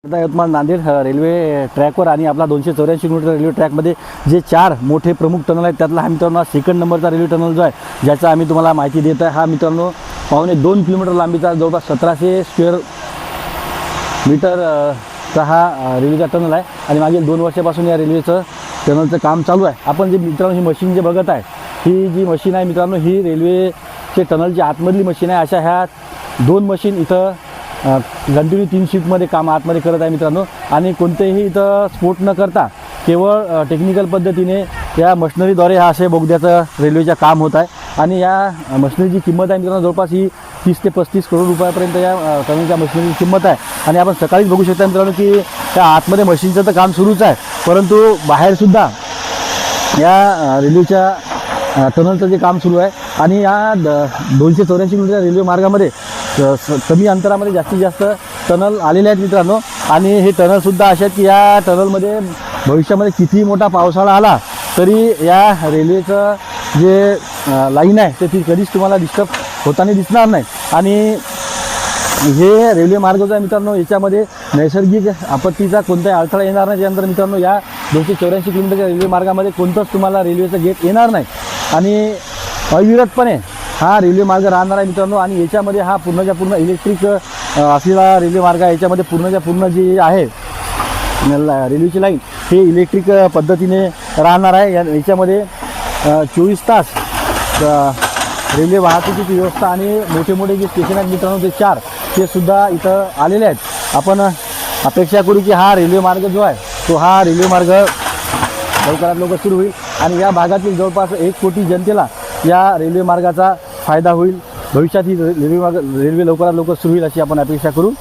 Yavatmal Nanded railway ट्रॅकवर आणि आपला 284 किलोमीटर रेल्वे ट्रॅकमध्ये जे 4 मोठे प्रमुख टनल आहेत त्यातला हा मित्रांनो सेकंड नंबरचा रेल्वे टनल जो आहे ज्याचा आम्ही तुम्हाला माहिती देत आहे। हा मित्रांनो पावणे 2 किलोमीटर लांबीचा जवळपास 1700 स्क्वेअर मीटरचा हा रेल्वेचा टनल आहे आणि मागील 2 वर्षापासून या रेल्वेचं टनलचं काम चालू आहे। आपण जे मित्रांनो ही मशीन जे बघत आहे ही जी मशीन आहे मित्रांनो ही रेल्वेचे टनलची आतमधली मशीन आहे। अशा ह्या 2 मशीन इथं कंटिन्यू 3 शिफ्टमध्ये काम आतमध्ये करत आहे मित्रांनो आणि कोणतेही इथं स्फोट न करता केवळ टेक्निकल पद्धतीने या मशिनरीद्वारे हा असे बोगद्याचं रेल्वेचं काम होत आहे आणि या मशिनरीची किंमत आहे मित्रांनो जवळपास ही 30 ते 35 करोड रुपयापर्यंत या टनलच्या मशिनरीची किंमत आहे। आणि आपण सकाळीच बघू शकता मित्रांनो की त्या आतमध्ये मशीनचं तर काम सुरूच आहे परंतु बाहेरसुद्धा या रेल्वेच्या टनलचं जे काम सुरू आहे आणि या 284 किलोमीटर रेल्वे मार्गामध्ये कमी अंतरामध्ये जास्तीत जास्त टनल आलेले आहेत मित्रांनो आणि हे टनलसुद्धा असे आहेत की या टनलमध्ये भविष्यामध्ये कितीही मोठा पावसाळा आला तरी या रेल्वेचं जे लाईन आहे ते ती कधीच तुम्हाला डिस्टर्ब होताना दिसणार नाही। आणि हे रेल्वे मार्ग जो आहे मित्रांनो याच्यामध्ये नैसर्गिक आपत्तीचा कोणताही अडथळा येणार नाही। त्यानंतर मित्रांनो या 284 किलोमीटरच्या रेल्वे मार्गामध्ये कोणतंच तुम्हाला रेल्वेचं गेट येणार नाही आणि अविरतपणे हा रेल्वे मार्ग राहणार आहे मित्रांनो। आणि याच्यामध्ये हा पूर्णच्या पूर्ण इलेक्ट्रिक असलेला रेल्वे मार्ग आहे। याच्यामध्ये पूर्णच्या पूर्ण जी आहे रेल्वेची लाईन हे इलेक्ट्रिक पद्धतीने राहणार आहे। याच्यामध्ये 24 तास रेल्वे वाहतुकीची व्यवस्था आणि मोठे मोठे जे स्टेशन आहेत मित्रांनो ते 4 ते सुद्धा इथं आलेले आहेत। आपण अपेक्षा करू की हा रेल्वे मार्ग जो आहे तो हा रेल्वे मार्ग लवकरात लवकर सुरू होईल आणि या भागातील जवळपास 1 कोटी जनतेला या रेल्वे मार्गाचा फायदा होईल। भविष्यात ही रेल्वे लवकरात लवकर सुरू होईल अशी आपण अपेक्षा करू।